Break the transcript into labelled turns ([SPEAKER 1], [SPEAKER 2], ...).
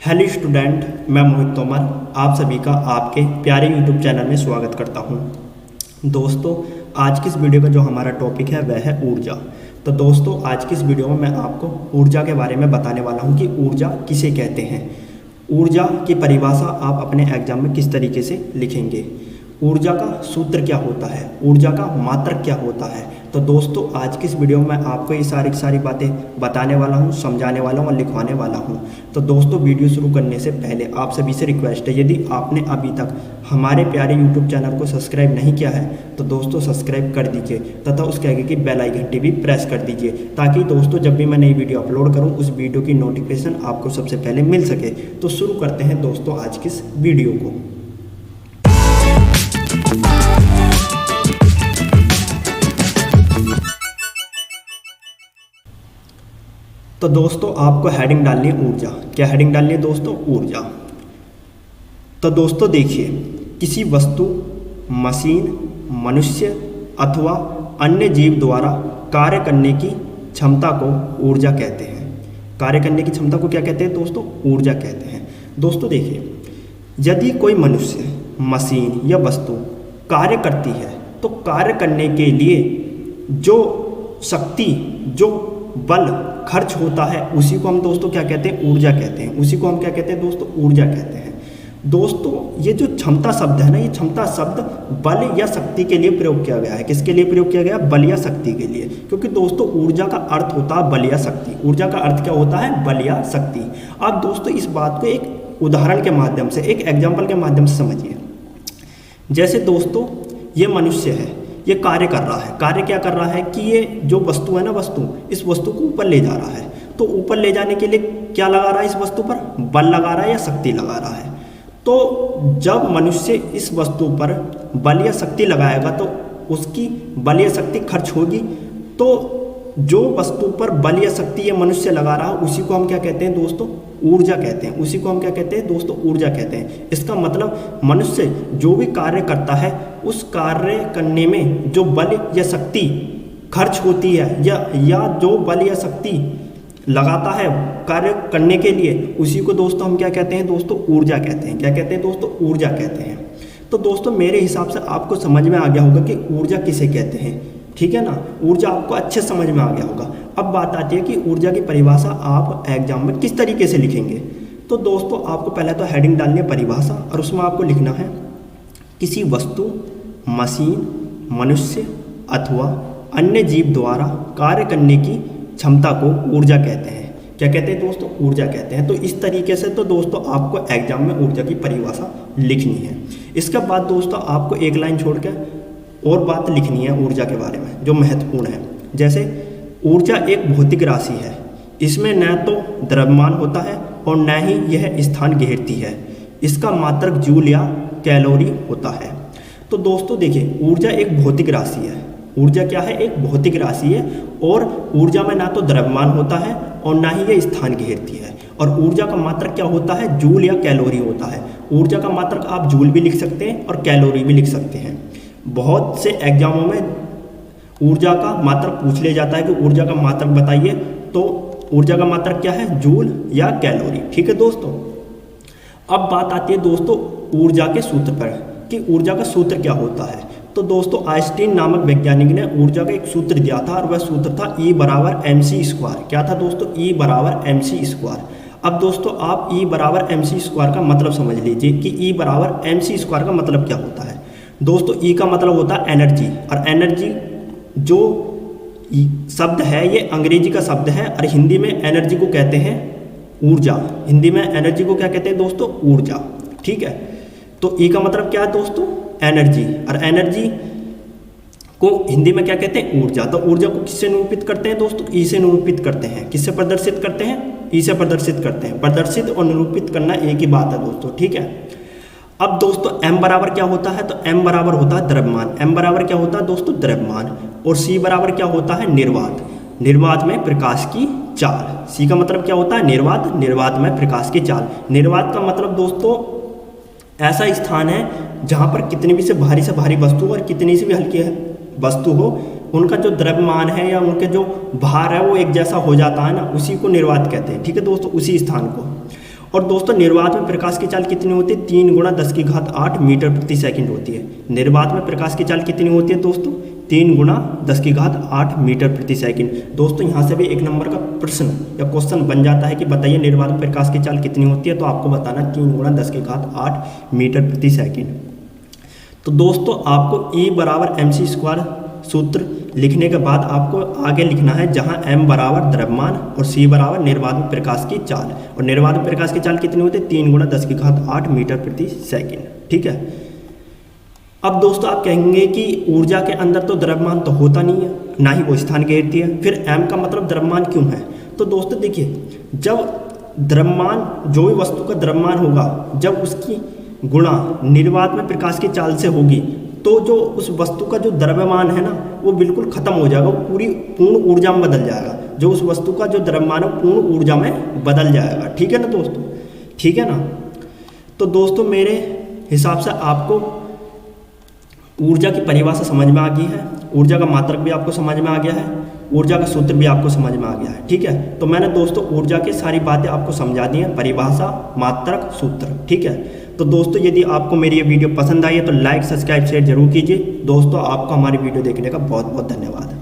[SPEAKER 1] Hello student, मैं मोहित तोमर आप सभी का आपके प्यारे यूट्यूब चैनल में स्वागत करता हूं। दोस्तों, आज की इस वीडियो का जो हमारा टॉपिक है वह है ऊर्जा। तो दोस्तों, आज की इस वीडियो में मैं आपको ऊर्जा के बारे में बताने वाला हूं कि ऊर्जा किसे कहते हैं। ऊर्जा की परिभाषा आप अपने एग्जाम में किस तरीके से लिखेंगे, ऊर्जा का सूत्र क्या होता है, ऊर्जा का मात्रक क्या होता है। तो दोस्तों, आज की इस वीडियो में मैं आपको ये सारी बातें बताने वाला हूँ, समझाने वाला हूँ और लिखवाने वाला हूँ। तो दोस्तों, वीडियो शुरू करने से पहले आप सभी से रिक्वेस्ट है, यदि आपने अभी तक हमारे प्यारे यूट्यूब चैनल को सब्सक्राइब नहीं किया है तो दोस्तों सब्सक्राइब कर दीजिए तथा उसके आगे की बेल आइकन घंटी भी प्रेस कर दीजिए, ताकि दोस्तों जब भी मैं नई वीडियो अपलोड करूँ उस वीडियो की नोटिफिकेशन आपको सबसे पहले मिल सके। तो शुरू करते हैं दोस्तों आज की इस वीडियो को। तो दोस्तों, आपको हेडिंग डालनी है ऊर्जा। क्या हेडिंग डालनी है दोस्तों? ऊर्जा। तो दोस्तों देखिए, किसी वस्तु, मशीन, मनुष्य अथवा अन्य जीव द्वारा कार्य करने की क्षमता को ऊर्जा कहते हैं। कार्य करने की क्षमता को क्या कहते हैं दोस्तों? ऊर्जा कहते हैं। दोस्तों देखिए, यदि कोई मनुष्य, मशीन या वस्तु कार्य करती है तो कार्य करने के लिए जो शक्ति, जो बल खर्च होता है उसी को हम दोस्तों क्या कहते हैं? ऊर्जा कहते हैं। उसी को हम क्या कहते हैं दोस्तों? ऊर्जा कहते हैं। दोस्तों, ये जो क्षमता शब्द है ना, ये क्षमता शब्द बल या शक्ति के लिए प्रयोग किया गया है। किसके लिए प्रयोग किया गया? बल या शक्ति के लिए। क्योंकि दोस्तों ऊर्जा का अर्थ होता है बल या शक्ति। ऊर्जा का अर्थ क्या होता है? बल या शक्ति। अब दोस्तों इस बात को एक उदाहरण के माध्यम से, एक एग्जाम्पल के माध्यम से समझिए। जैसे दोस्तों, ये मनुष्य है, ये कार्य कर रहा है। कार्य क्या कर रहा है कि ये जो वस्तु है ना, इस वस्तु को ऊपर ले जा रहा है। तो ऊपर ले जाने के लिए क्या लगा रहा है? इस वस्तु पर बल लगा रहा है या शक्ति लगा रहा है। तो जब मनुष्य इस वस्तु पर बल या शक्ति लगाएगा तो उसकी बल या शक्ति खर्च होगी। तो जो वस्तु पर बल या शक्ति ये मनुष्य लगा रहा है उसी को हम क्या कहते हैं दोस्तों? ऊर्जा कहते हैं। उसी को हम क्या कहते हैं दोस्तों? ऊर्जा कहते हैं। इसका मतलब मनुष्य जो भी कार्य करता है उस कार्य करने में जो बल या शक्ति खर्च होती है या जो बल या शक्ति लगाता है कार्य करने के लिए, उसी को दोस्तों हम क्या कहते हैं दोस्तों? ऊर्जा कहते हैं। क्या कहते हैं दोस्तों? ऊर्जा कहते हैं। तो दोस्तों मेरे हिसाब से आपको समझ में आ गया होगा कि ऊर्जा किसे कहते हैं, ठीक है ना? ऊर्जा आपको अच्छे समझ में आ गया होगा। अब बात आती है कि ऊर्जा की परिभाषा आप एग्जाम में किस तरीके से लिखेंगे। तो दोस्तों आपको पहले तो हेडिंग डालनी है परिभाषा, और उसमें आपको लिखना है किसी वस्तु, मशीन, मनुष्य अथवा अन्य जीव द्वारा कार्य करने की क्षमता को ऊर्जा कहते हैं। क्या कहते हैं दोस्तों? ऊर्जा कहते हैं। तो इस तरीके से तो दोस्तों आपको एग्जाम में ऊर्जा की परिभाषा लिखनी है। इसके बाद दोस्तों आपको एक लाइन छोड़ के और बात लिखनी है ऊर्जा के बारे में जो महत्वपूर्ण है। जैसे ऊर्जा एक भौतिक राशि है, इसमें न तो द्रव्यमान होता है और न ही यह स्थान घेरती है। इसका मात्रक जूल या कैलोरी होता है। तो दोस्तों देखिए, ऊर्जा एक भौतिक राशि है। ऊर्जा क्या है? एक भौतिक राशि है। और ऊर्जा में ना तो द्रव्यमान होता है और ना ही यह स्थान घेरती है। और ऊर्जा का मात्रक क्या होता है? जूल या कैलोरी होता है। ऊर्जा का मात्रक आप जूल भी लिख सकते हैं और कैलोरी भी लिख सकते हैं। बहुत से एग्जामों में ऊर्जा का मात्रक पूछ लिया जाता है कि ऊर्जा का मात्रक बताइए, तो ऊर्जा का मात्रक क्या है? जूल या कैलोरी। ठीक है दोस्तों। अब बात आती है दोस्तों ऊर्जा के सूत्र पर कि ऊर्जा का सूत्र क्या होता है। तो दोस्तों आइंस्टीन नामक वैज्ञानिक ने ऊर्जा का एक सूत्र दिया था और वह सूत्र था E बराबर mc²। क्या था दोस्तों? E बराबर mc²। अब दोस्तों आप E बराबर mc² का मतलब समझ लीजिए कि E बराबर mc² का मतलब क्या होता है। दोस्तों E का मतलब होता है एनर्जी, और एनर्जी जो शब्द है ये अंग्रेजी का शब्द है और हिंदी में एनर्जी को कहते हैं ऊर्जा। हिंदी में एनर्जी को क्या कहते हैं दोस्तों? ऊर्जा। ठीक है। तो E का मतलब क्या है दोस्तों? एनर्जी, और एनर्जी को हिंदी में क्या कहते हैं? ऊर्जा। तो ऊर्जा को किससे निरूपित करते हैं दोस्तों? E से निरूपित करते हैं। किससे प्रदर्शित करते हैं? E से प्रदर्शित करते हैं। प्रदर्शित और निरूपित करना एक ही बात है दोस्तों। ठीक है। अब दोस्तों m बराबर क्या होता है? तो m बराबर होता है द्रव्यमान। m बराबर क्या होता है दोस्तों? द्रव्यमान। और c बराबर क्या होता है? निर्वात। निर्वात में प्रकाश की चाल। c का मतलब क्या होता है? निर्वात। निर्वात में प्रकाश की चाल। निर्वात का मतलब दोस्तों ऐसा स्थान है जहाँ पर कितनी भी से भारी वस्तु और कितनी सी भी हल्की वस्तु हो, उनका जो द्रव्यमान है या उनके जो भार है वो एक जैसा हो जाता है ना, उसी को निर्वात कहते हैं। ठीक है दोस्तों, उसी स्थान को। और दोस्तों निर्वात में प्रकाश की चाल कितनी होती है? 3 × 10⁸ मीटर प्रति सेकंड होती है। निर्वात में प्रकाश की चाल कितनी होती है दोस्तों? 3 × 10⁸ मीटर प्रति सेकंड। दोस्तों यहाँ से भी एक नंबर का प्रश्न या क्वेश्चन बन जाता है कि बताइए निर्वात में प्रकाश की चाल कितनी होती है, तो आपको बताना 3 × 10⁸ मीटर प्रति सेकंड। तो दोस्तों आपको E = mc² सूत्र लिखने के बाद आपको आगे लिखना है जहां m = द्रव्यमान और c = निर्वात में प्रकाश की चाल। और निर्वात में प्रकाश की चाल कितनी होती है? 3 × 10⁸ मीटर प्रति सेकंड। ठीक है। अब दोस्तों आप कहेंगे कि ऊर्जा के अंदर तो द्रव्यमान तो होता नहीं है, ना ही वो स्थान घेरती है, फिर m का मतलब द्रव्यमान क्यों है? तो दोस्तों देखिए, जब द्रव्यमान, जो भी वस्तु का द्रव्यमान होगा, जब उसकी गुणा निर्वात में प्रकाश की चाल से होगी, तो जो उस वस्तु का जो द्रव्यमान है ना, वो बिल्कुल खत्म हो जाएगा, वो पूर्ण ऊर्जा में बदल जाएगा। जो उस वस्तु का जो द्रव्यमान है पूर्ण ऊर्जा में बदल जाएगा। ठीक है ना दोस्तों? ठीक है ना? तो दोस्तों मेरे हिसाब से आपको ऊर्जा की परिभाषा समझ में आ गई है, ऊर्जा का मात्रक भी आपको समझ में आ गया है, ऊर्जा का सूत्र भी आपको समझ में आ गया है। ठीक है। तो मैंने दोस्तों ऊर्जा की सारी बातें आपको समझा दी हैं, परिभाषा, मात्रक, सूत्र। ठीक है। तो दोस्तों यदि आपको मेरी ये वीडियो पसंद आई है तो लाइक, सब्सक्राइब, शेयर जरूर कीजिए। दोस्तों आपको हमारी वीडियो देखने का बहुत बहुत धन्यवाद।